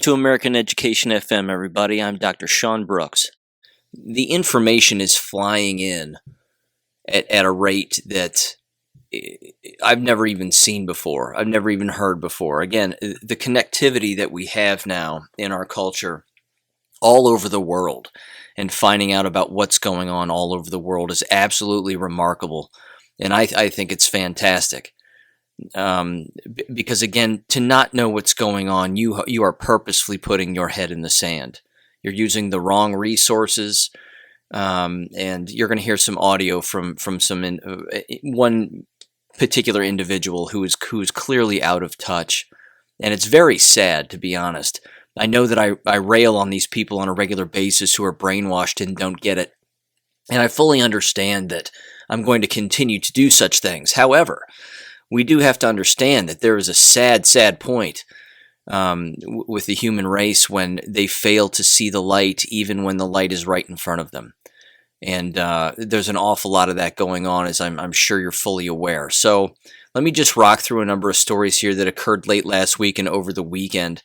to American Education FM, everybody. I'm Dr. Sean Brooks. The information is flying in at a rate that I've never even seen before. I've never even heard before. Again, the connectivity that we have now in our culture all over the world and finding out about what's going on all over the world is absolutely remarkable. And I think it's fantastic. Because again, to not know what's going on, you are purposefully putting your head in the sand. You're using the wrong resources, and you're going to hear some audio from one particular individual who is clearly out of touch, and it's very sad, to be honest. I know that I rail on these people on a regular basis who are brainwashed and don't get it, and I fully understand that I'm going to continue to do such things. However, we do have to understand that there is a sad, sad point with the human race when they fail to see the light, even when the light is right in front of them. And there's an awful lot of that going on, as I'm sure you're fully aware. So let me just rock through a number of stories here that occurred late last week and over the weekend.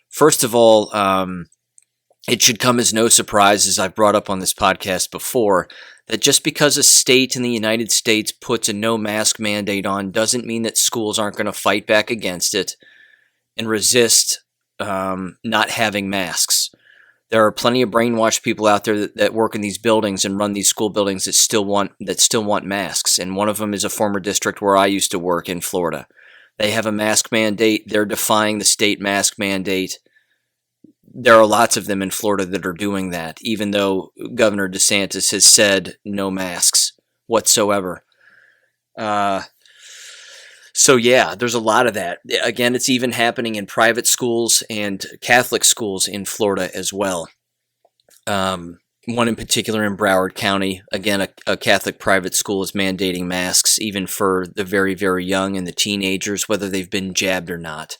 First of all, it should come as no surprise, as I've brought up on this podcast before, that just because a state in the United States puts a no mask mandate on doesn't mean that schools aren't going to fight back against it and resist not having masks. There are plenty of brainwashed people out there that work in these buildings and run these school buildings that still want masks. And one of them is a former district where I used to work in Florida. They have a mask mandate. They're defying the state mask mandate. There are lots of them in Florida that are doing that, even though Governor DeSantis has said no masks whatsoever. So yeah, there's a lot of that. Again, it's even happening in private schools and Catholic schools in Florida as well. One in particular in Broward County, again, a Catholic private school is mandating masks even for the very, very young and the teenagers, whether they've been jabbed or not.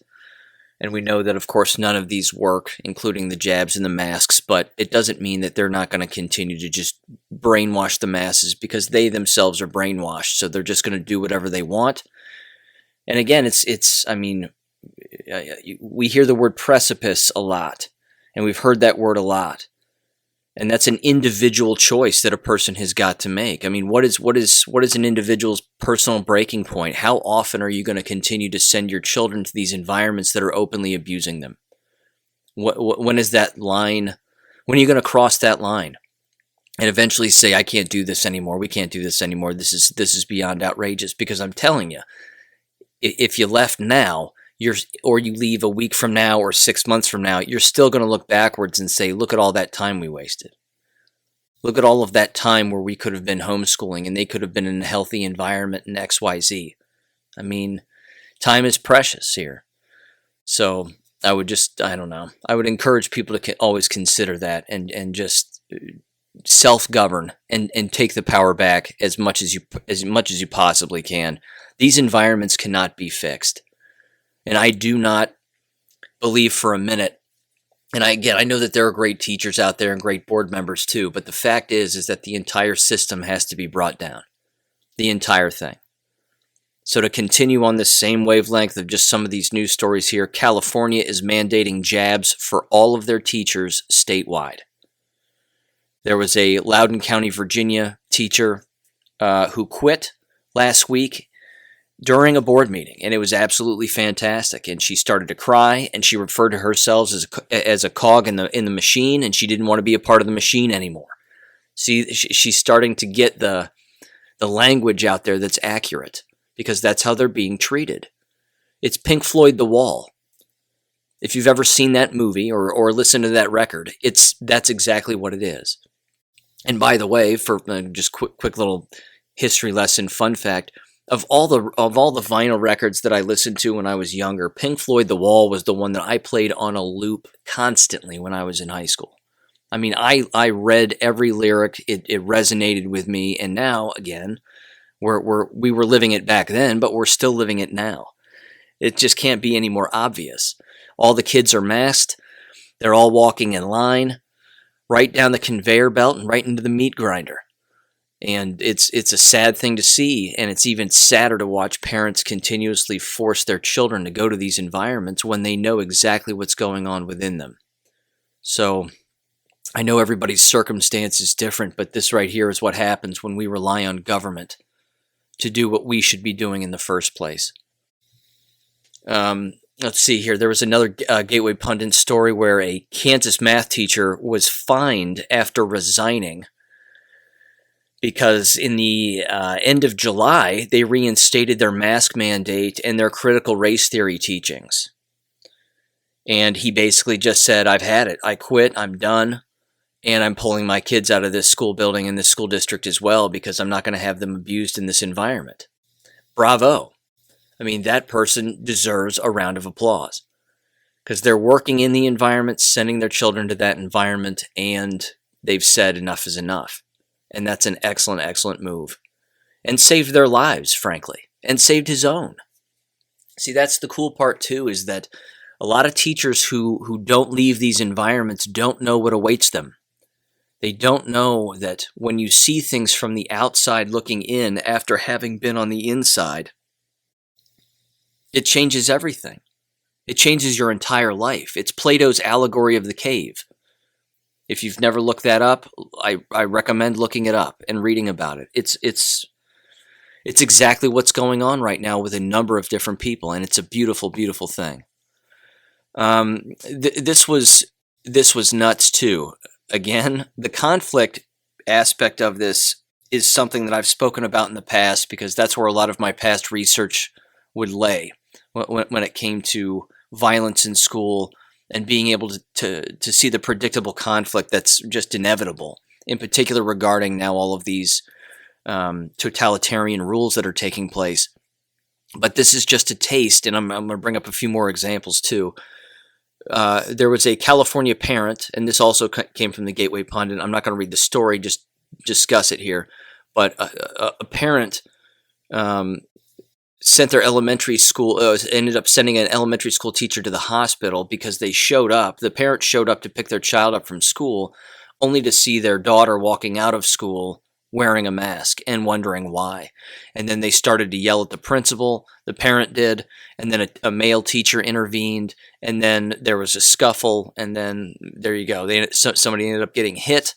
And we know that, of course, none of these work, including the jabs and the masks, but it doesn't mean that they're not going to continue to just brainwash the masses, because they themselves are brainwashed, so they're just going to do whatever they want. And again, we hear the word precipice a lot, and we've heard that word a lot. And that's an individual choice that a person has got to make. I mean, what is an individual's personal breaking point? How often are you going to continue to send your children to these environments that are openly abusing them? When is that line? When are you going to cross that line and eventually say, I can't do this anymore. We can't do this anymore. This is beyond outrageous. Because I'm telling you, if you left now, or you leave a week from now or 6 months from now, you're still going to look backwards and say, look at all that time we wasted. Look at all of that time where we could have been homeschooling and they could have been in a healthy environment in XYZ. I mean, time is precious here. So I would encourage people to always consider that and just self-govern and take the power back as much as you possibly can. These environments cannot be fixed. And I do not believe for a minute, and I know that there are great teachers out there and great board members too, but the fact is that the entire system has to be brought down. The entire thing. So to continue on this same wavelength of just some of these news stories here, California is mandating jabs for all of their teachers statewide. There was a Loudoun County, Virginia teacher who quit last week during a board meeting, and it was absolutely fantastic. And she started to cry, and she referred to herself as a cog in the machine, and she didn't want to be a part of the machine anymore. See, she's starting to get the language out there that's accurate, because that's how they're being treated. It's Pink Floyd The Wall. If you've ever seen that movie or listened to that record, that's exactly what it is. And by the way, for just quick little history lesson, fun fact. Of all the vinyl records that I listened to when I was younger, Pink Floyd The Wall was the one that I played on a loop constantly when I was in high school. I mean, I read every lyric. It resonated with me, and now again, we were living it back then, but we're still living it now. It just can't be any more obvious. All the kids are masked. They're all walking in line, right down the conveyor belt and right into the meat grinder. And it's a sad thing to see, and it's even sadder to watch parents continuously force their children to go to these environments when they know exactly what's going on within them. So I know everybody's circumstance is different, but this right here is what happens when we rely on government to do what we should be doing in the first place. Let's see here. There was another Gateway Pundit story where a Kansas math teacher was fined after resigning because in the end of July, they reinstated their mask mandate and their critical race theory teachings. And he basically just said, I've had it. I quit. I'm done. And I'm pulling my kids out of this school building and this school district as well because I'm not going to have them abused in this environment. Bravo. I mean, that person deserves a round of applause because they're working in the environment, sending their children to that environment, and they've said enough is enough. And that's an excellent, excellent move. And saved their lives, frankly, and saved his own. See, that's the cool part, too, is that a lot of teachers who don't leave these environments don't know what awaits them. They don't know that when you see things from the outside looking in after having been on the inside, it changes everything. It changes your entire life. It's Plato's allegory of the cave. If you've never looked that up, I recommend looking it up and reading about it. It's exactly what's going on right now with a number of different people, and it's a beautiful, beautiful thing. This was nuts too. Again, the conflict aspect of this is something that I've spoken about in the past because that's where a lot of my past research would lay when it came to violence in school and being able to see the predictable conflict that's just inevitable, in particular regarding now all of these totalitarian rules that are taking place. But this is just a taste, and I'm going to bring up a few more examples too. There was a California parent, and this also came from the Gateway Pundit. I'm not going to read the story, just discuss it here. But a parent sent their elementary school, ended up sending an elementary school teacher to the hospital because the parents showed up to pick their child up from school, only to see their daughter walking out of school wearing a mask and wondering why. And then they started to yell at the principal, the parent did, and then a male teacher intervened, and then there was a scuffle, and then there you go. Somebody ended up getting hit.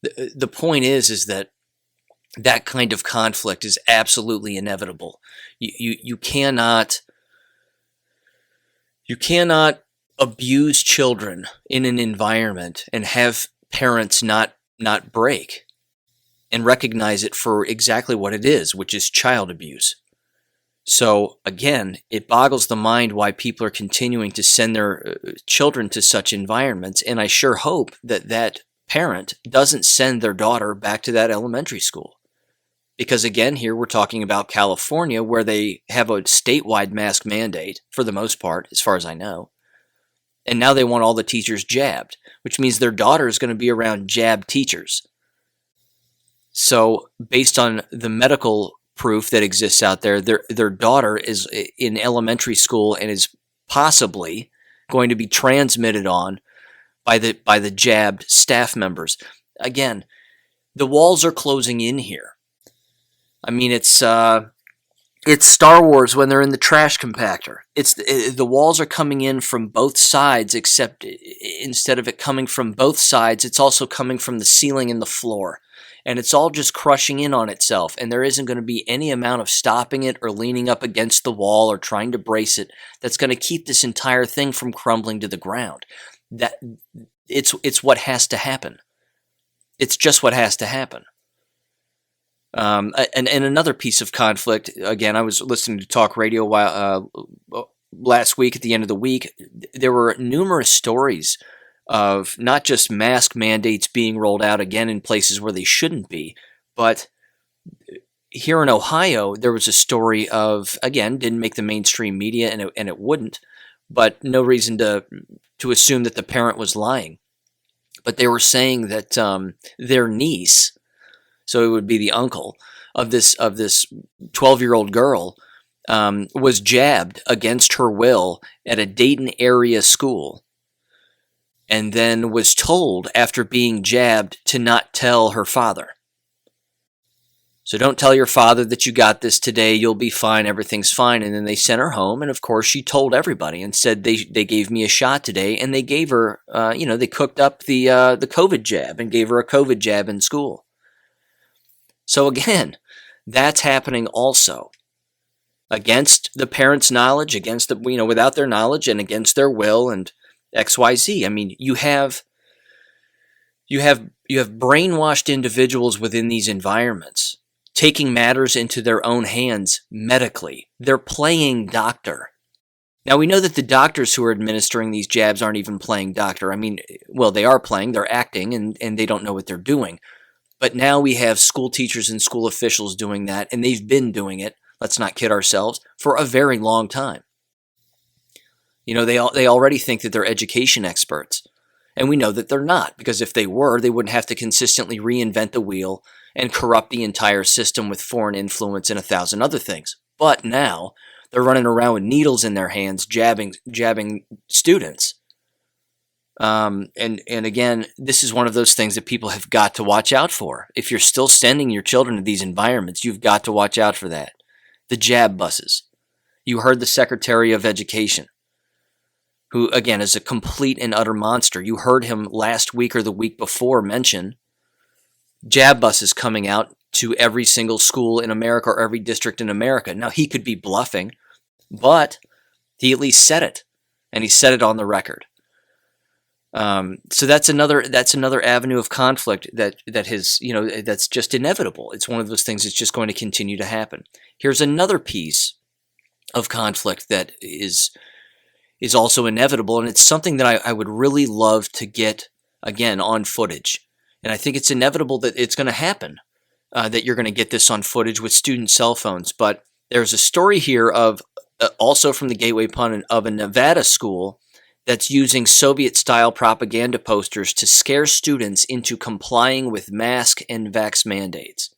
The point is that kind of conflict is absolutely inevitable. You cannot abuse children in an environment and have parents not break and recognize it for exactly what it is, which is child abuse. So again, it boggles the mind why people are continuing to send their children to such environments, and I sure hope that parent doesn't send their daughter back to that elementary school. Because again, here we're talking about California, where they have a statewide mask mandate, for the most part, as far as I know. And now they want all the teachers jabbed, which means their daughter is going to be around jabbed teachers. So based on the medical proof that exists out there, their daughter is in elementary school and is possibly going to be transmitted on by the jabbed staff members. Again, the walls are closing in here. I mean, it's Star Wars when they're in the trash compactor. The walls are coming in from both sides, except instead of it coming from both sides, it's also coming from the ceiling and the floor. And it's all just crushing in on itself, and there isn't going to be any amount of stopping it or leaning up against the wall or trying to brace it that's going to keep this entire thing from crumbling to the ground. It's what has to happen. It's just what has to happen. And another piece of conflict, again, I was listening to talk radio last week at the end of the week. There were numerous stories of not just mask mandates being rolled out again in places where they shouldn't be, but here in Ohio, there was a story of, again, didn't make the mainstream media, and it wouldn't, but no reason to assume that the parent was lying. But they were saying that their niece, so it would be the uncle of this 12-year-old girl, was jabbed against her will at a Dayton area school, and then was told after being jabbed to not tell her father. So don't tell your father that you got this today. You'll be fine. Everything's fine. And then they sent her home. And of course, she told everybody and said they gave me a shot today. And they gave her, they cooked up the COVID jab and gave her a COVID jab in school. So again, that's happening also against the parents' knowledge, against without their knowledge and against their will and XYZ. I mean, you have brainwashed individuals within these environments taking matters into their own hands medically. They're playing doctor. Now, we know that the doctors who are administering these jabs aren't even playing doctor. I mean, well, they are playing, they're acting, and they don't know what they're doing. But now we have school teachers and school officials doing that, and they've been doing it, let's not kid ourselves, for a very long time. They already think that they're education experts. And we know that they're not, because if they were, they wouldn't have to consistently reinvent the wheel and corrupt the entire system with foreign influence and 1,000 other things. But now they're running around with needles in their hands, jabbing students. And again, this is one of those things that people have got to watch out for. If you're still sending your children to these environments, you've got to watch out for that. The jab buses. You heard the Secretary of Education, who, again, is a complete and utter monster. You heard him last week or the week before mention jab buses coming out to every single school in America or every district in America. Now, he could be bluffing, but he at least said it, and he said it on the record. So that's another avenue of conflict that's just inevitable. It's one of those things that's just going to continue to happen. Here's another piece of conflict that is also inevitable, and it's something that I would really love to get, again, on footage. And I think it's inevitable that it's going to happen, that you're going to get this on footage with student cell phones. But there's a story here of, also from the Gateway Pundit, of a Nevada school that's using Soviet-style propaganda posters to scare students into complying with mask and vax mandates.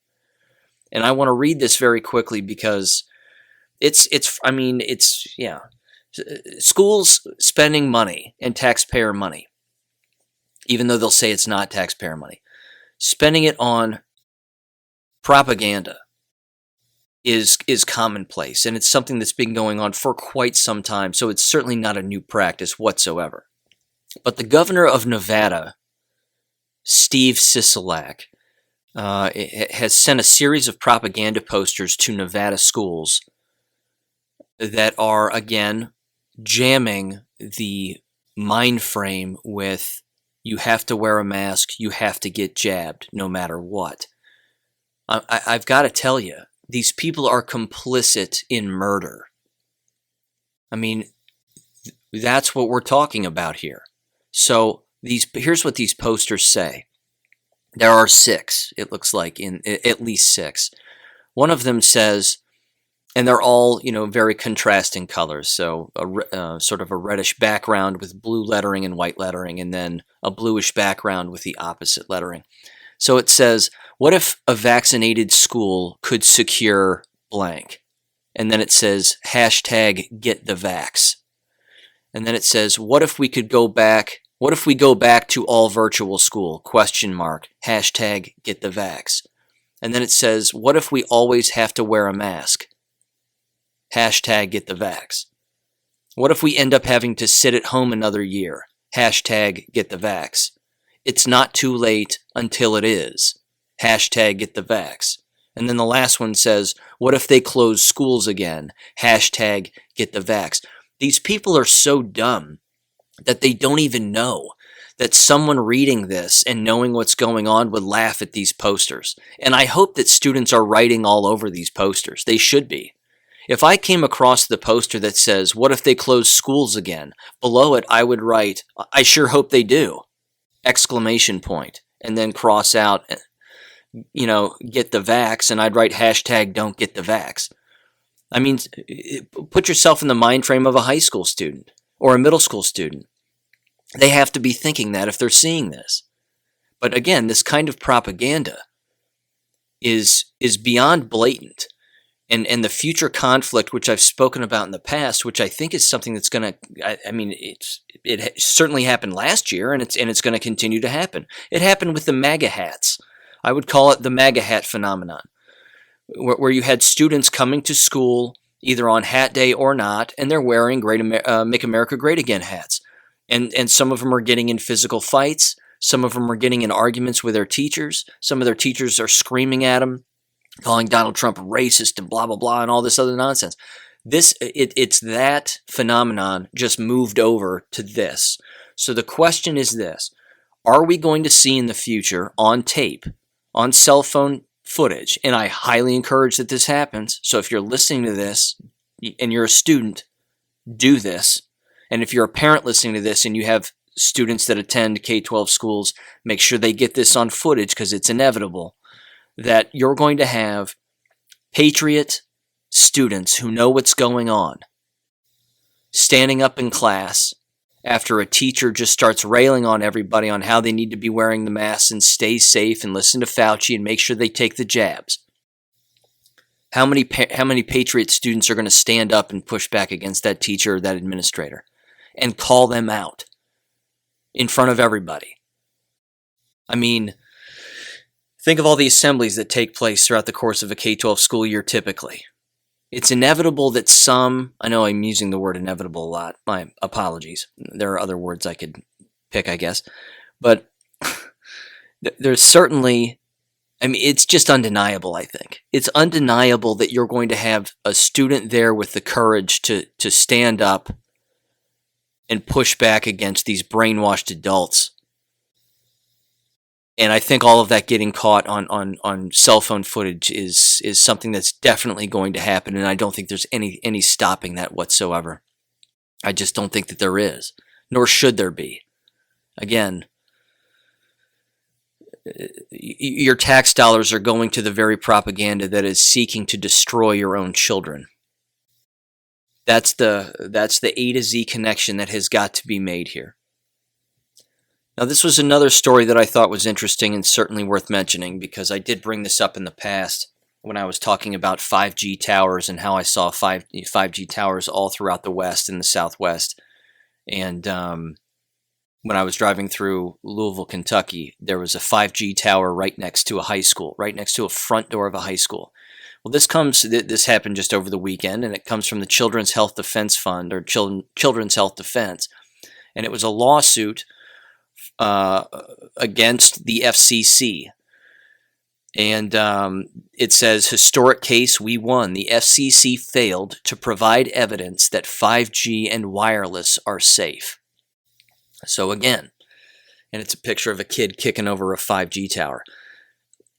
And I want to read this very quickly because schools spending money and taxpayer money, even though they'll say it's not taxpayer money, spending it on propaganda is commonplace, and it's something that's been going on for quite some time, so it's certainly not a new practice whatsoever. But the governor of Nevada, Steve Sisolak, has sent a series of propaganda posters to Nevada schools that are, again, jamming the mind frame with you have to wear a mask, you have to get jabbed no matter what. I've got to tell you, these people are complicit in murder. I mean, that's what we're talking about here. So here's what these posters say. There are 6, it looks like, at least 6. One of them says, and they're all, very contrasting colors. So sort of a reddish background with blue lettering and white lettering, and then a bluish background with the opposite lettering. So it says, what if a vaccinated school could secure blank? And then it says, hashtag get the vax. And then it says, what if we go back to all virtual school? ? Hashtag get the vax. And then it says, what if we always have to wear a mask? Hashtag get the vax. What if we end up having to sit at home another year? Hashtag get the vax. It's not too late until it is. Hashtag get the vax. And then the last one says, what if they close schools again? Hashtag get the vax. These people are so dumb that they don't even know that someone reading this and knowing what's going on would laugh at these posters. And I hope that students are writing all over these posters. They should be. If I came across the poster that says, what if they close schools again? Below it, I would write, I sure hope they do! ! And then cross out, get the vax, and I'd write hashtag don't get the vax. I mean, put yourself in the mind frame of a high school student or a middle school student. They have to be thinking that if they're seeing this. But again, this kind of propaganda is beyond blatant. And the future conflict, which I've spoken about in the past, which I think is something that's going to, it certainly happened last year, and it's going to continue to happen. It happened with the MAGA hats. I would call it the MAGA hat phenomenon. where you had students coming to school either on hat day or not, and they're wearing Make America Great Again hats. And some of them are getting in physical fights. Some of them are getting in arguments with their teachers. Some of their teachers are screaming at them, calling Donald Trump racist and blah, blah, blah, and all this other nonsense. It's that phenomenon just moved over to this. So the question is this: are we going to see in the future on tape, on cell phone footage, and I highly encourage that this happens. So if you're listening to this and you're a student, do this. And if you're a parent listening to this and you have students that attend K-12 schools, make sure they get this on footage, because it's inevitable that you're going to have patriot students who know what's going on standing up in class after a teacher just starts railing on everybody on how they need to be wearing the masks and stay safe and listen to Fauci and make sure they take the jabs. How many patriot students are going to stand up and push back against that teacher or that administrator and call them out in front of everybody? I mean, think of all the assemblies that take place throughout the course of a K-12 school year typically. It's inevitable that I know I'm using the word inevitable a lot. My apologies. There are other words I could pick, I guess. But there's certainly, it's just undeniable, I think. It's undeniable that you're going to have a student there with the courage to stand up and push back against these brainwashed adults. And I think all of that getting caught on cell phone footage is something that's definitely going to happen, and I don't think there's any stopping that whatsoever. I just don't think that there is, nor should there be. Again, your tax dollars are going to the very propaganda that is seeking to destroy your own children. That's the A to Z connection that has got to be made here. Now, this was another story that I thought was interesting and certainly worth mentioning, because I did bring this up in the past when I was talking about 5G towers and how I saw 5G towers all throughout the West and the Southwest. And when I was driving through Louisville, Kentucky, there was a 5G tower right next to a high school, right next to a front door of a high school. Well, this happened just over the weekend, and it comes from the Children's Health Defense Fund, or Children's Health Defense. And it was a lawsuit against the FCC. And it says, historic case, we won. The FCC failed to provide evidence that 5G and wireless are safe. So again, and it's a picture of a kid kicking over a 5G tower.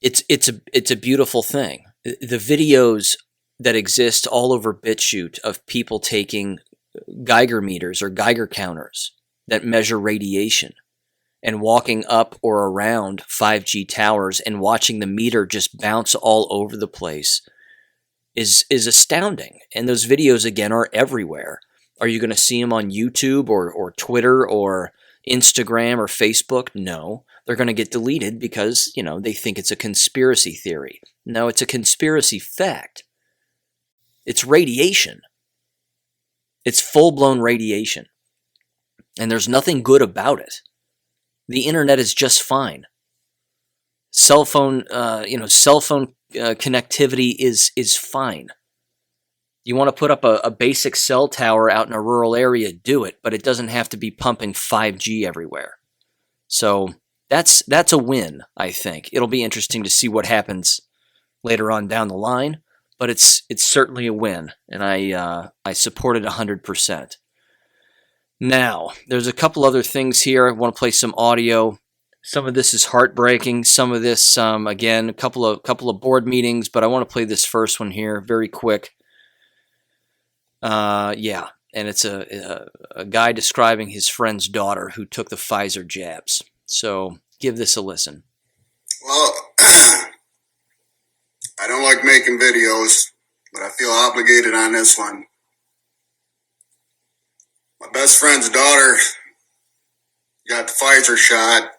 It's a beautiful thing. The videos that exist all over BitChute of people taking Geiger meters or Geiger counters that measure radiation and walking up or around 5G towers and watching the meter just bounce all over the place is astounding. And those videos, again, are everywhere. Are you going to see them on YouTube or Twitter or Instagram or Facebook? No. They're going to get deleted because, they think it's a conspiracy theory. No, it's a conspiracy fact. It's radiation. It's full-blown radiation. And there's nothing good about it. The internet is just fine. Cell phone connectivity is fine. You want to put up a basic cell tower out in a rural area, do it, but it doesn't have to be pumping 5G everywhere. So that's a win, I think. It'll be interesting to see what happens later on down the line, but it's certainly a win, and I support it 100%. Now, there's a couple other things here. I want to play some audio. Some of this is heartbreaking. Some of this, again, a couple of board meetings, but I want to play this first one here, very quick. And it's a guy describing his friend's daughter who took the Pfizer jabs. So give this a listen. Well, I don't like making videos, but I feel obligated on this one. My best friend's daughter got the Pfizer shot.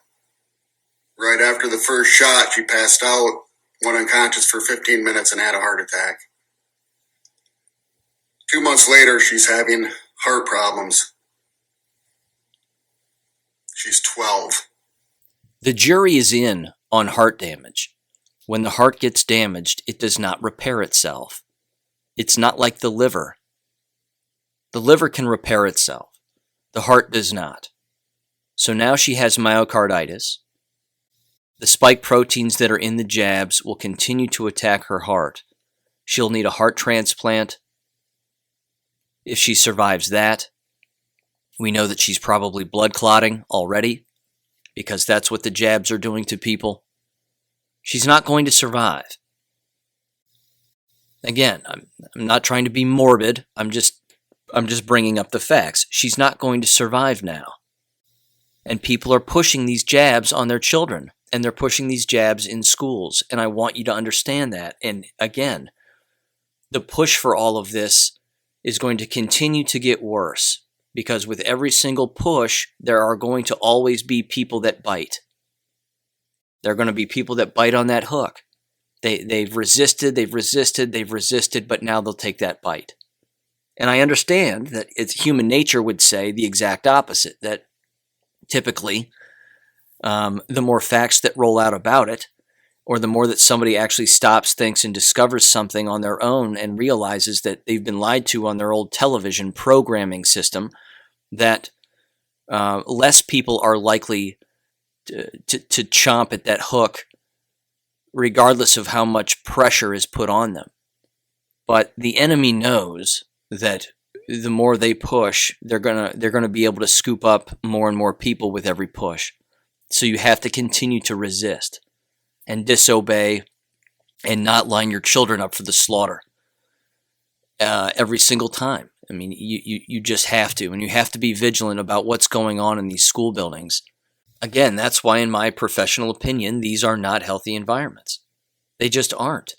Right after the first shot, she passed out, went unconscious for 15 minutes, and had a heart attack. 2 months later, she's having heart problems. She's 12. The jury is in on heart damage. When the heart gets damaged, it does not repair itself. It's not like the liver. The liver can repair itself. The heart does not. So now she has myocarditis. The spike proteins that are in the jabs will continue to attack her heart. She'll need a heart transplant. If she survives that, we know that she's probably blood clotting already, because that's what the jabs are doing to people. She's not going to survive. Again, I'm not trying to be morbid. I'm just bringing up the facts. She's not going to survive now. And people are pushing these jabs on their children, and they're pushing these jabs in schools. And I want you to understand that. And again, the push for all of this is going to continue to get worse, because with every single push, there are going to always be people that bite. There are going to be people that bite on that hook. They've resisted, but now they'll take that bite. And I understand that it's human nature would say the exact opposite, that typically the more facts that roll out about it, or the more that somebody actually stops, thinks, and discovers something on their own and realizes that they've been lied to on their old television programming system, that less people are likely to chomp at that hook, regardless of how much pressure is put on them. But the enemy knows that the more they push, they're gonna be able to scoop up more and more people with every push. So you have to continue to resist and disobey and not line your children up for the slaughter every single time. I mean, you just have to, and you have to be vigilant about what's going on in these school buildings. Again, that's why, in my professional opinion, these are not healthy environments. They just aren't.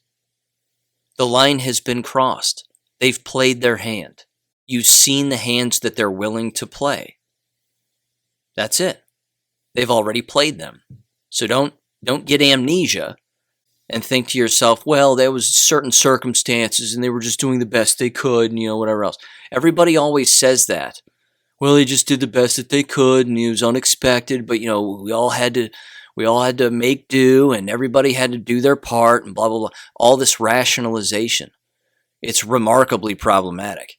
The line has been crossed. They've played their hand. You've seen the hands that they're willing to play. That's it. They've already played them. So don't get amnesia and think to yourself, well, there was certain circumstances and they were just doing the best they could and, whatever else. Everybody always says that. Well, they just did the best that they could and it was unexpected, but, we all had to make do and everybody had to do their part and blah, blah, blah. All this rationalization. It's remarkably problematic.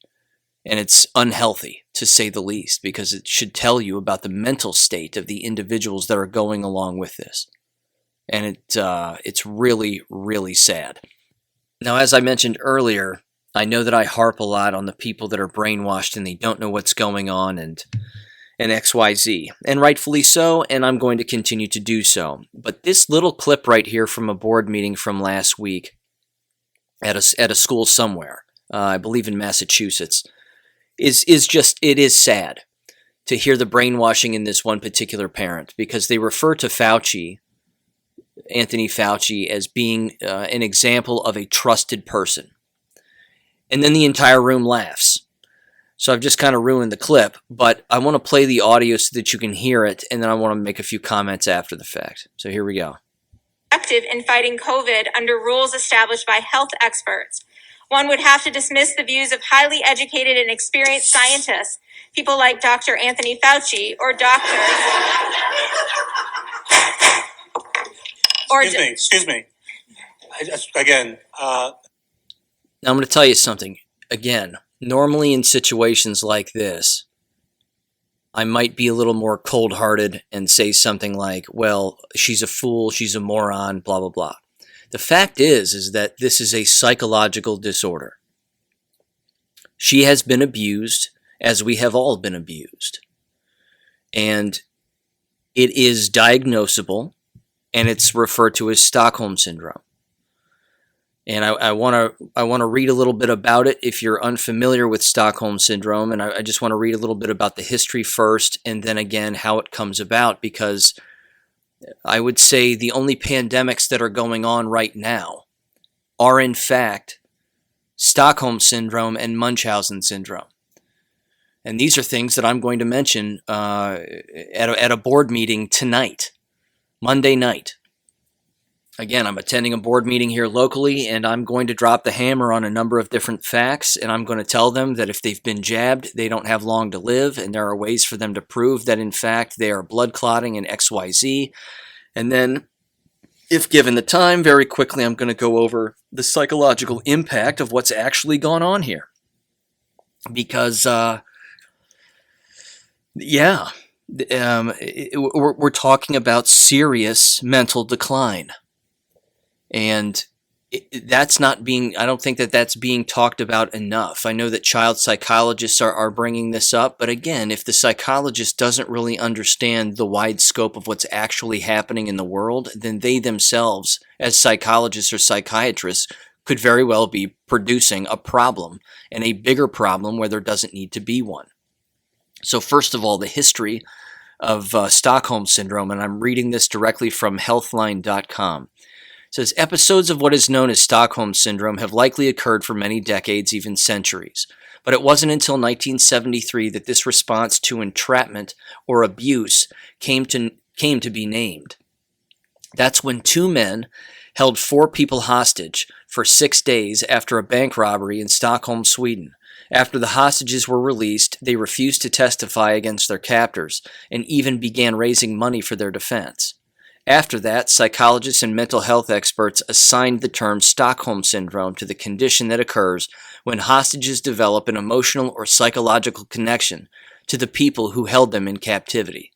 And it's unhealthy, to say the least, because it should tell you about the mental state of the individuals that are going along with this. And it's really, really sad. Now, as I mentioned earlier, I know that I harp a lot on the people that are brainwashed and they don't know what's going on and XYZ. And rightfully so, and I'm going to continue to do so. But this little clip right here from a board meeting from last week at a school somewhere, I believe in Massachusetts, is just, it is sad to hear the brainwashing in this one particular parent, because they refer to Anthony Fauci, as being an example of a trusted person. And then the entire room laughs. So I've just kind of ruined the clip, but I want to play the audio so that you can hear it, and then I want to make a few comments after the fact. So here we go. Effective in fighting COVID under rules established by health experts. One would have to dismiss the views of highly educated and experienced scientists, people like Dr. Anthony Fauci or doctors. Excuse me. Again. Now I'm going to tell you something. Again, normally in situations like this, I might be a little more cold-hearted and say something like, well, she's a fool, she's a moron, blah, blah, blah. The fact is that this is a psychological disorder. She has been abused, as we have all been abused. And it is diagnosable, and it's referred to as Stockholm Syndrome. And I want to read a little bit about it if you're unfamiliar with Stockholm Syndrome, and I just want to read a little bit about the history first, and then again how it comes about, because I would say the only pandemics that are going on right now are in fact Stockholm Syndrome and Munchausen Syndrome. And these are things that I'm going to mention at a board meeting tonight, Monday night. Again, I'm attending a board meeting here locally, and I'm going to drop the hammer on a number of different facts, and I'm going to tell them that if they've been jabbed, they don't have long to live, and there are ways for them to prove that, in fact, they are blood clotting and XYZ. And then if given the time, very quickly, I'm going to go over the psychological impact of what's actually gone on here. Because, we're talking about serious mental decline. And that's not being, I don't think that that's being talked about enough. I know that child psychologists are bringing this up, but again, if the psychologist doesn't really understand the wide scope of what's actually happening in the world, then they themselves, as psychologists or psychiatrists, could very well be producing a problem, and a bigger problem where there doesn't need to be one. So first of all, the history of Stockholm Syndrome, and I'm reading this directly from healthline.com. It says, episodes of what is known as Stockholm Syndrome have likely occurred for many decades, even centuries. But it wasn't until 1973 that this response to entrapment or abuse came to be named. That's when two men held 4 people hostage for 6 days after a bank robbery in Stockholm, Sweden. After the hostages were released, they refused to testify against their captors and even began raising money for their defense. After that, psychologists and mental health experts assigned the term Stockholm Syndrome to the condition that occurs when hostages develop an emotional or psychological connection to the people who held them in captivity.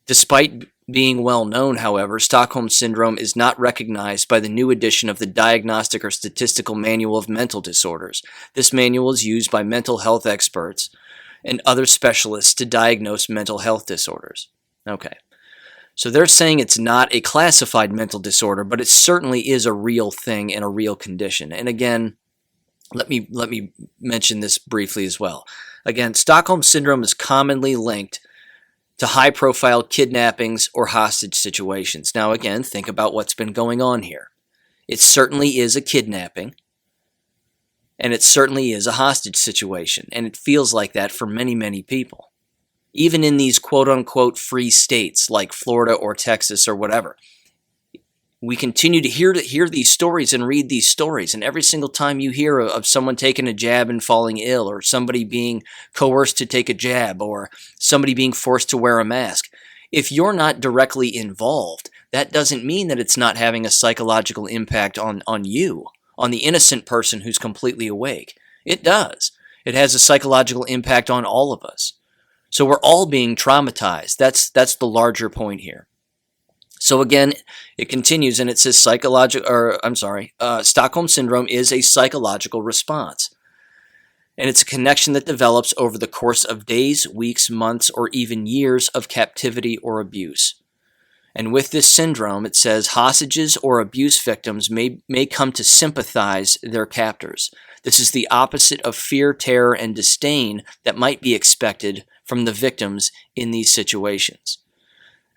Despite being well known, however, Stockholm Syndrome is not recognized by the new edition of the Diagnostic or Statistical Manual of Mental Disorders. This manual is used by mental health experts and other specialists to diagnose mental health disorders. Okay. So they're saying it's not a classified mental disorder, but it certainly is a real thing and a real condition. And again, let me mention this briefly as well. Again, Stockholm Syndrome is commonly linked to high-profile kidnappings or hostage situations. Now again, think about what's been going on here. It certainly is a kidnapping, and it certainly is a hostage situation, and it feels like that for many, many people. Even in these quote-unquote free states like Florida or Texas or whatever. We continue to hear these stories and read these stories, and every single time you hear of someone taking a jab and falling ill, or somebody being coerced to take a jab, or somebody being forced to wear a mask, if you're not directly involved, that doesn't mean that it's not having a psychological impact on you, on the innocent person who's completely awake. It does. It has a psychological impact on all of us. So we're all being traumatized. That's the larger point here. So again, it continues and it says Stockholm Syndrome is a psychological response. And it's a connection that develops over the course of days, weeks, months, or even years of captivity or abuse. And with this syndrome, it says hostages or abuse victims may come to sympathize their captors. This is the opposite of fear, terror, and disdain that might be expected from the victims in these situations.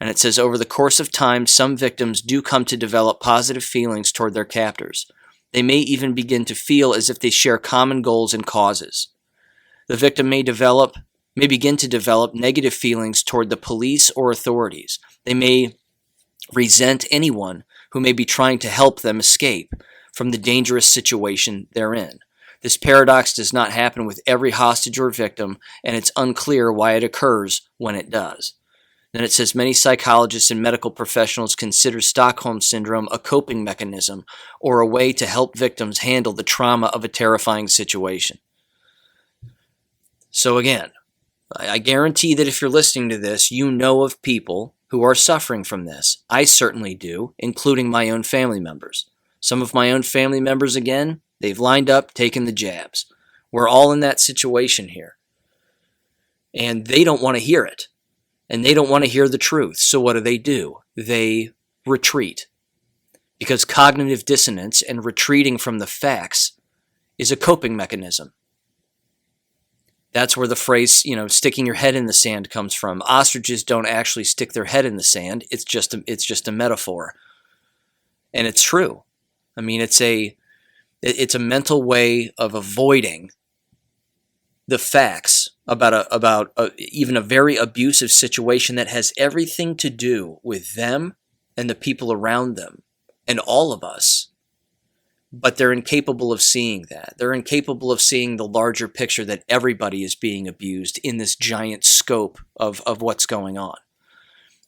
And it says, over the course of time, some victims do come to develop positive feelings toward their captors. They may even begin to feel as if they share common goals and causes. The victim may begin to develop negative feelings toward the police or authorities. They may resent anyone who may be trying to help them escape from the dangerous situation they're in. This paradox does not happen with every hostage or victim, and it's unclear why it occurs when it does. Then it says many psychologists and medical professionals consider Stockholm Syndrome a coping mechanism or a way to help victims handle the trauma of a terrifying situation. So again, I guarantee that if you're listening to this, you know of people who are suffering from this. I certainly do, including my own family members. Some of my own family members, again, they've lined up, taken the jabs. We're all in that situation here. And they don't want to hear it. And they don't want to hear the truth. So what do? They retreat. Because cognitive dissonance and retreating from the facts is a coping mechanism. That's where the phrase, sticking your head in the sand comes from. Ostriches don't actually stick their head in the sand. It's just a metaphor. And it's true. I mean, it's a mental way of avoiding the facts about even a very abusive situation that has everything to do with them and the people around them and all of us. But they're incapable of seeing that. They're incapable of seeing the larger picture that everybody is being abused in this giant scope of what's going on.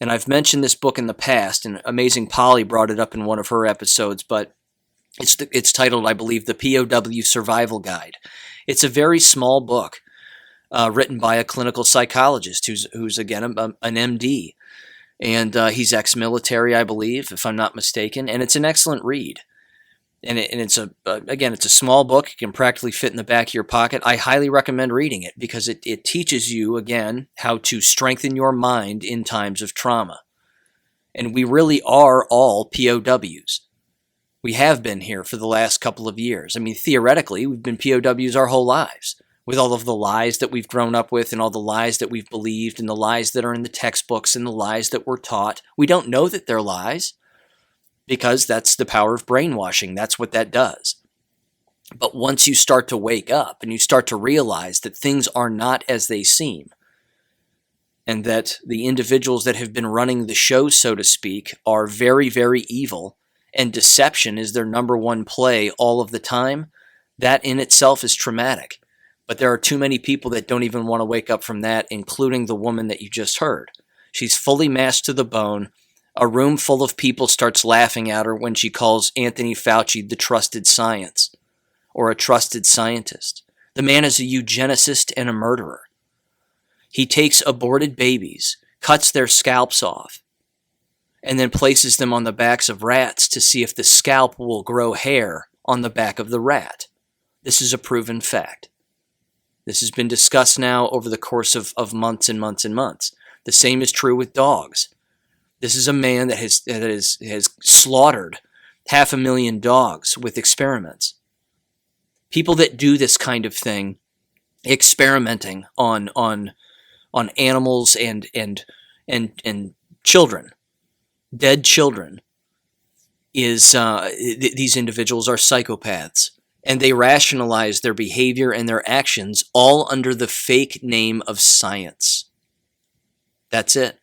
And I've mentioned this book in the past, and Amazing Polly brought it up in one of her episodes, but it's titled, I believe, The POW Survival Guide. It's a very small book written by a clinical psychologist who's again, an MD. And he's ex-military, I believe, if I'm not mistaken. And it's an excellent read. And it's a small book. It can practically fit in the back of your pocket. I highly recommend reading it because it teaches you, again, how to strengthen your mind in times of trauma. And we really are all POWs. We have been here for the last couple of years. I mean, theoretically, we've been POWs our whole lives, with all of the lies that we've grown up with and all the lies that we've believed and the lies that are in the textbooks and the lies that we're taught. We don't know that they're lies because that's the power of brainwashing. That's what that does. But once you start to wake up and you start to realize that things are not as they seem, and that the individuals that have been running the show, so to speak, are very, very evil, and deception is their number one play all of the time, that in itself is traumatic. But there are too many people that don't even want to wake up from that, including the woman that you just heard. She's fully masked to the bone. A room full of people starts laughing at her when she calls Anthony Fauci the trusted science, or a trusted scientist. The man is a eugenicist and a murderer. He takes aborted babies, cuts their scalps off, and then places them on the backs of rats to see if the scalp will grow hair on the back of the rat. This is a proven fact. This has been discussed now over the course of months and months and months. The same is true with dogs. This is a man that has slaughtered 500,000 dogs with experiments. People that do this kind of thing, experimenting on animals and children, dead children, these individuals are psychopaths. And they rationalize their behavior and their actions all under the fake name of science. That's it.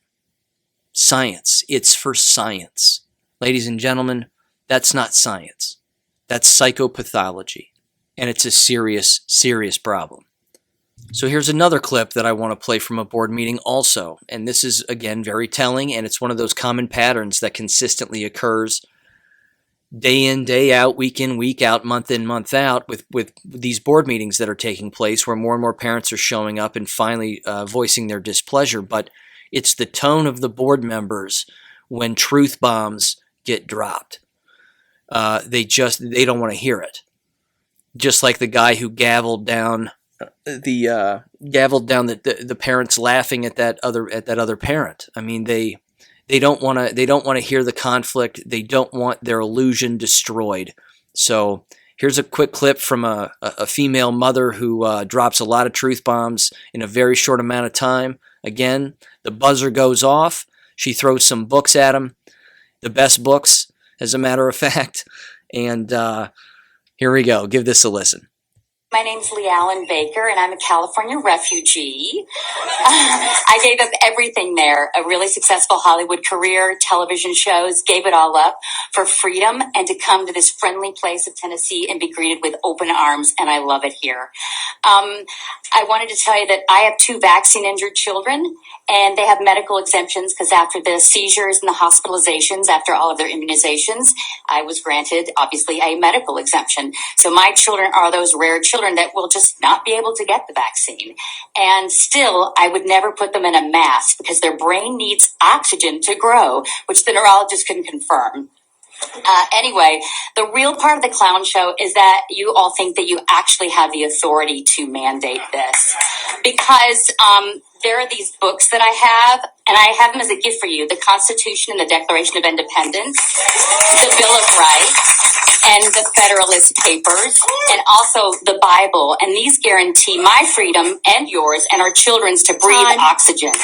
Science. It's for science. Ladies and gentlemen, that's not science. That's psychopathology. And it's a serious, serious problem. So here's another clip that I want to play from a board meeting also. And this is, again, very telling, and it's one of those common patterns that consistently occurs day in, day out, week in, week out, month in, month out with these board meetings that are taking place where more and more parents are showing up and finally voicing their displeasure. But it's the tone of the board members when truth bombs get dropped. They don't want to hear it. Just like the guy who gavelled down the parents laughing at that other parent. I mean, they don't want to hear the conflict. They don't want their illusion destroyed. So here's a quick clip from a female mother who drops a lot of truth bombs in a very short amount of time. Again, the buzzer goes off. She throws some books at him, the best books, as a matter of fact. And here we go. Give this a listen. My name's Lee Allen Baker, and I'm a California refugee. I gave up everything there, a really successful Hollywood career, television shows, gave it all up for freedom and to come to this friendly place of Tennessee and be greeted with open arms, and I love it here. I wanted to tell you that I have 2 vaccine-injured children, and they have medical exemptions because after the seizures and the hospitalizations, after all of their immunizations, I was granted, obviously, a medical exemption. So my children are those rare children that will just not be able to get the vaccine. And still, I would never put them in a mask because their brain needs oxygen to grow, which the neurologist couldn't confirm. Anyway, the real part of the clown show is that you all think that you actually have the authority to mandate this. Because there are these books that I have, and I have them as a gift for you. The Constitution and the Declaration of Independence, the Bill of Rights, and the Federalist Papers, and also the Bible. And these guarantee my freedom and yours and our children's to breathe oxygen. Our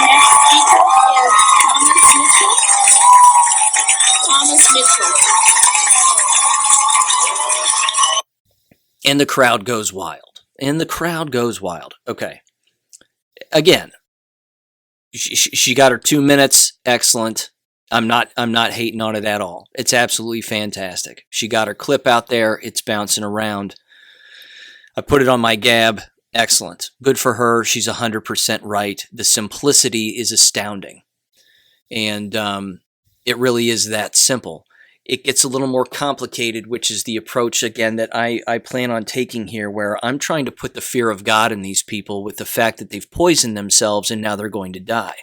next speaker is Thomas Mitchell. And the crowd goes wild. Okay. Again, she got her 2 minutes. Excellent. I'm not hating on it at all. It's absolutely fantastic. She got her clip out there. It's bouncing around. I put it on my Gab. Excellent. Good for her. She's 100% right. The simplicity is astounding. And it really is that simple. It gets a little more complicated, which is the approach, again, that I plan on taking here, where I'm trying to put the fear of God in these people with the fact that they've poisoned themselves and now they're going to die.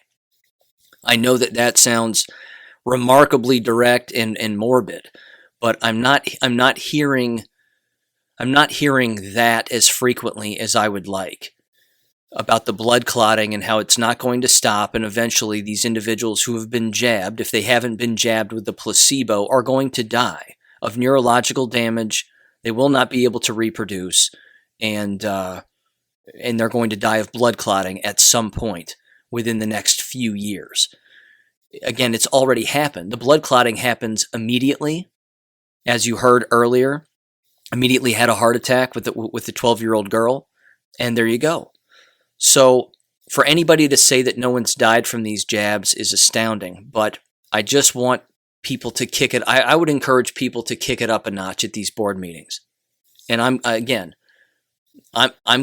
I know that that sounds remarkably direct and morbid, but I'm not hearing that as frequently as I would like, about the blood clotting and how it's not going to stop, and eventually these individuals who have been jabbed, if they haven't been jabbed with the placebo, are going to die of neurological damage. They will not be able to reproduce, and they're going to die of blood clotting at some point within the next few years. Again, it's already happened. The blood clotting happens immediately, as you heard earlier. Immediately had a heart attack with the 12-year-old girl, and there you go. So for anybody to say that no one's died from these jabs is astounding, but I just want people to kick it. I would encourage people to kick it up a notch at these board meetings. And I'm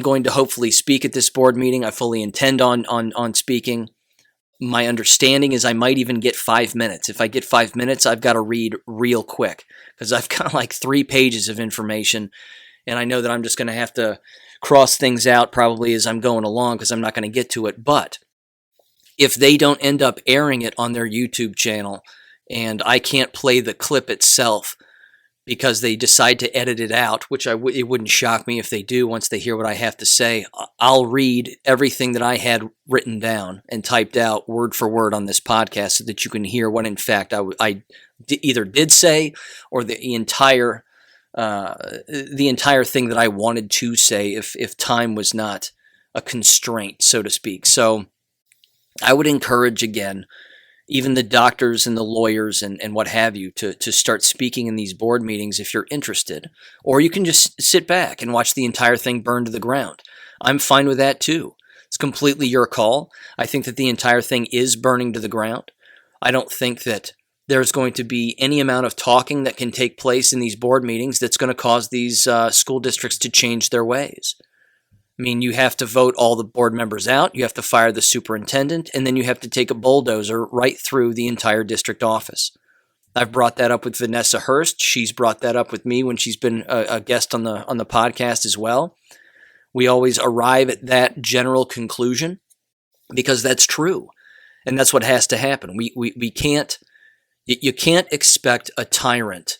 going to hopefully speak at this board meeting. I fully intend on speaking. My understanding is I might even get 5 minutes. If I get 5 minutes, I've got to read real quick because I've got like 3 pages of information, and I know that I'm just going to have to cross things out probably as I'm going along because I'm not going to get to it. But if they don't end up airing it on their YouTube channel and I can't play the clip itself because they decide to edit it out, which it wouldn't shock me if they do once they hear what I have to say, I'll read everything that I had written down and typed out word for word on this podcast so that you can hear what in fact I either did say or the entire thing that I wanted to say if time was not a constraint, so to speak. So I would encourage, again, even the doctors and the lawyers and what have you to start speaking in these board meetings if you're interested. Or you can just sit back and watch the entire thing burn to the ground. I'm fine with that too. It's completely your call. I think that the entire thing is burning to the ground. I don't think that there's going to be any amount of talking that can take place in these board meetings that's going to cause these school districts to change their ways. I mean, you have to vote all the board members out, you have to fire the superintendent, and then you have to take a bulldozer right through the entire district office. I've brought that up with Vanessa Hurst. She's brought that up with me when she's been a guest on the podcast as well. We always arrive at that general conclusion because that's true, and that's what has to happen. We can't. You can't expect a tyrant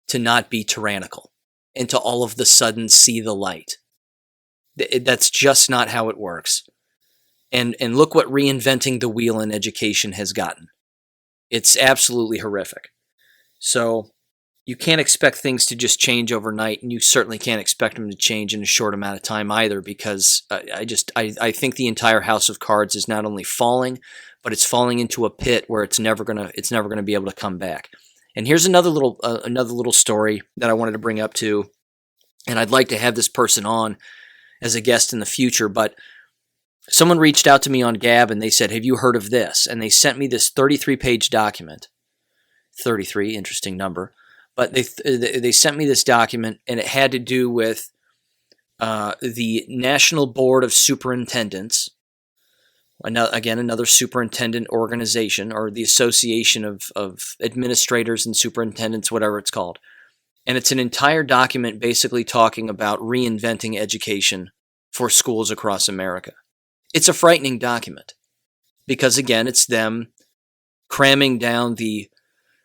to not be tyrannical and to all of the sudden see the light. That's just not how it works. And look what reinventing the wheel in education has gotten. It's absolutely horrific. So you can't expect things to just change overnight, and you certainly can't expect them to change in a short amount of time either, because I think the entire house of cards is not only falling, but it's falling into a pit where it's never gonna be able to come back. And here's another little story that I wanted to bring up too, and I'd like to have this person on as a guest in the future, but someone reached out to me on Gab and they said, "Have you heard of this?" And they sent me this 33-page document. 33, interesting number. But they sent me this document, and it had to do with the National Board of Superintendents. Another superintendent organization, or the Association of Administrators and Superintendents, whatever it's called. And it's an entire document basically talking about reinventing education for schools across America. It's a frightening document because, again, it's them cramming down the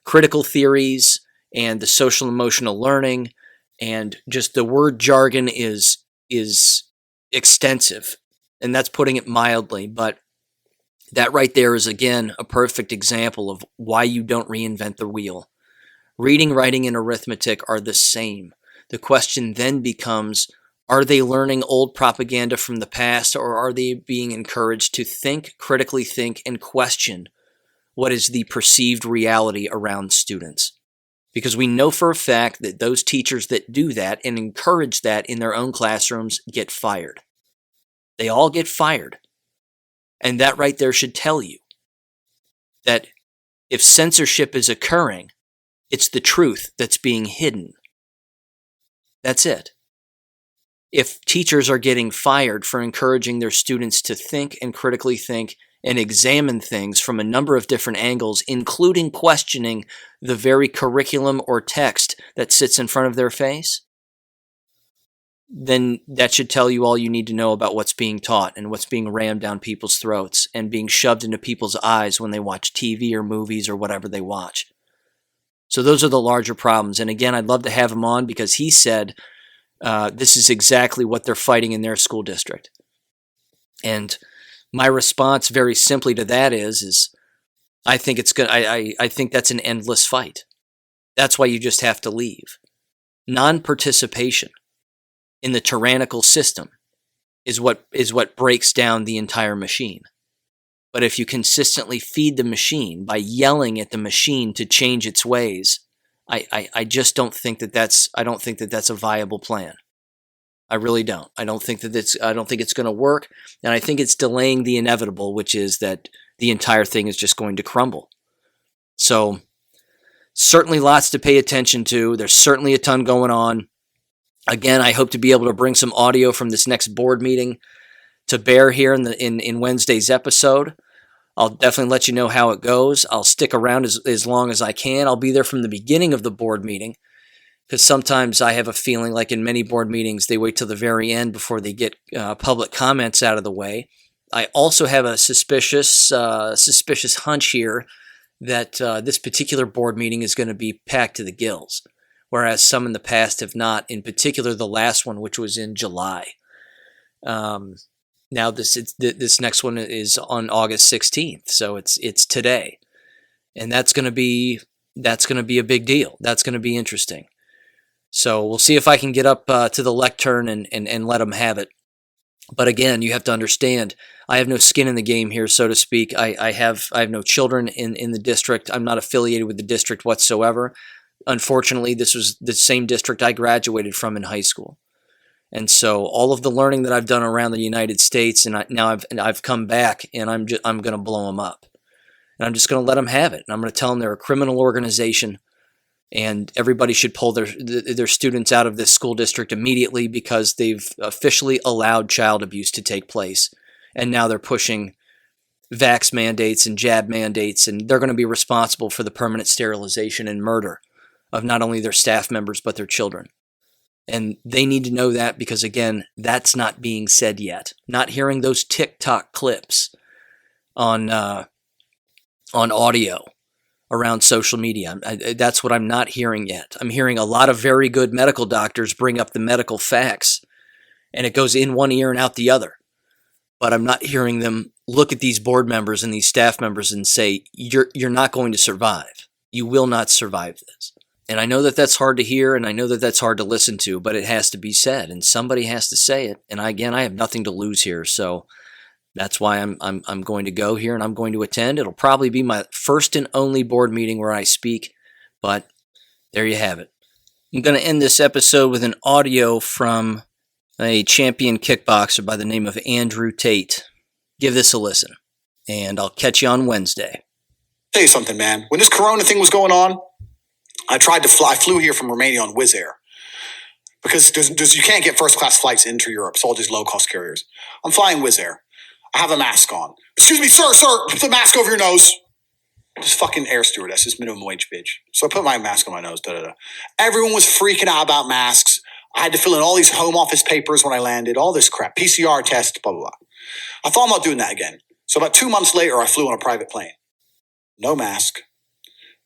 critical theories and the social emotional learning, and just the word jargon is extensive, and that's putting it mildly. But that right there is, again, a perfect example of why you don't reinvent the wheel. Reading, writing, and arithmetic are the same. The question then becomes, are they learning old propaganda from the past, or are they being encouraged to think, critically think, and question what is the perceived reality around students? Because we know for a fact that those teachers that do that and encourage that in their own classrooms get fired. They all get fired. And that right there should tell you that if censorship is occurring, it's the truth that's being hidden. That's it. if teachers are getting fired for encouraging their students to think and critically think and examine things from a number of different angles, including questioning the very curriculum or text that sits in front of their face, then that should tell you all you need to know about what's being taught and what's being rammed down people's throats and being shoved into people's eyes when they watch TV or movies or whatever they watch. So those are the larger problems. And again, I'd love to have him on because he said this is exactly what they're fighting in their school district. And my response very simply to that is I think it's good. I think that's an endless fight. That's why you just have to leave. Non-participation in the tyrannical system is what breaks down the entire machine. But if you consistently feed the machine by yelling at the machine to change its ways, I just don't think that's a viable plan. I really don't. I don't think it's going to work, and I think it's delaying the inevitable, which is that the entire thing is just going to crumble. So certainly lots to pay attention to. There's certainly a ton going on. Again, I hope to be able to bring some audio from this next board meeting to bear here in Wednesday's episode. I'll definitely let you know how it goes. I'll stick around as long as I can. I'll be there from the beginning of the board meeting because sometimes I have a feeling like in many board meetings, they wait till the very end before they get public comments out of the way. I also have a suspicious hunch here that this particular board meeting is going to be packed to the gills, whereas some in the past have not, in particular the last one, which was in July. Now this next one is on August 16th, so it's today, and that's going to be a big deal. That's going to be interesting. So we'll see if I can get up to the lectern and let them have it. But again, you have to understand, I have no skin in the game here, so to speak. I have no children in the district. I'm not affiliated with the district whatsoever. Unfortunately, this was the same district I graduated from in high school. And so all of the learning that I've done around the United States, and now I've come back, and I'm going to blow them up. And I'm just going to let them have it. And I'm going to tell them they're a criminal organization, and everybody should pull their students out of this school district immediately because they've officially allowed child abuse to take place. And now they're pushing vax mandates and jab mandates, and they're going to be responsible for the permanent sterilization and murder of not only their staff members, but their children. And they need to know that because, again, that's not being said yet. Not hearing those TikTok clips on audio around social media. That's what I'm not hearing yet. I'm hearing a lot of very good medical doctors bring up the medical facts, and it goes in one ear and out the other. But I'm not hearing them look at these board members and these staff members and say, you're not going to survive. You will not survive this. And I know that that's hard to hear, and I know that that's hard to listen to, but it has to be said, and somebody has to say it. And again, I have nothing to lose here, so that's why I'm going to go here and I'm going to attend. It'll probably be my first and only board meeting where I speak, but there you have it. I'm going to end this episode with an audio from a champion kickboxer by the name of Andrew Tate. Give this a listen, and I'll catch you on Wednesday. Tell you something, man. When this corona thing was going on, I flew here from Romania on Wizz Air because you can't get first-class flights into Europe. It's all these low-cost carriers. I'm flying Wizz Air. I have a mask on. Excuse me, sir, put the mask over your nose. This fucking air stewardess, this minimum wage bitch. So I put my mask on my nose. Everyone was freaking out about masks. I had to fill in all these home office papers when I landed, all this crap, PCR test, blah, blah, blah. I thought I'm not doing that again. So about 2 months later, I flew on a private plane. No mask.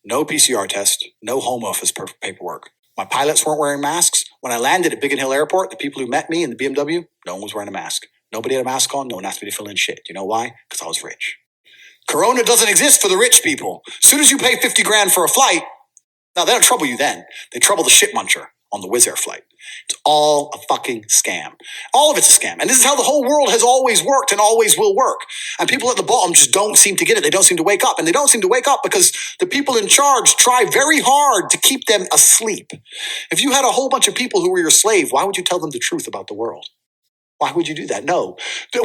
No PCR test, no home office paperwork. My pilots weren't wearing masks. When I landed at Biggin Hill Airport, the people who met me in the BMW, no one was wearing a mask. Nobody had a mask on. No one asked me to fill in shit. Do you know why? Because I was rich. Corona doesn't exist for the rich people. As soon as you pay $50,000 for a flight, now they don't trouble you then. They trouble the shit muncher on the Wizz Air flight. It's all a fucking scam. All of it's a scam. And this is how the whole world has always worked and always will work. And people at the bottom just don't seem to get it. They don't seem to wake up. And they don't seem to wake up because the people in charge try very hard to keep them asleep. If you had a whole bunch of people who were your slave, why would you tell them the truth about the world? Why would you do that? No.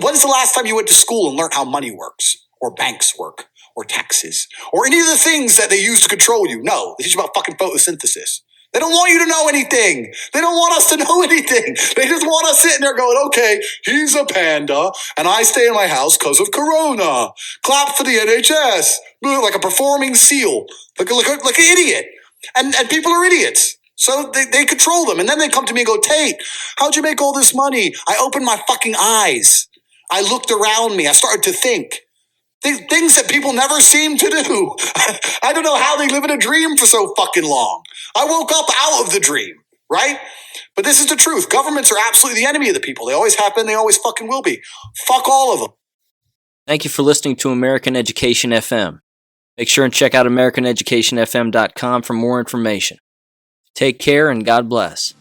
When is the last time you went to school and learned how money works or banks work or taxes or any of the things that they use to control you? No. They teach you about fucking photosynthesis. They don't want you to know anything. They don't want us to know anything. They just want us sitting there going, okay, he's a panda, and I stay in my house because of Corona. Clap for the NHS. Like a performing seal. Like an idiot. And people are idiots. So they control them. And then they come to me and go, Tate, how'd you make all this money? I opened my fucking eyes. I looked around me. I started to think. Things that people never seem to do. I don't know how they live in a dream for so fucking long. I woke up out of the dream, right? But this is the truth. Governments are absolutely the enemy of the people. They always have been. They always fucking will be. Fuck all of them. Thank you for listening to American Education FM. Make sure and check out AmericanEducationFM.com for more information. Take care and God bless.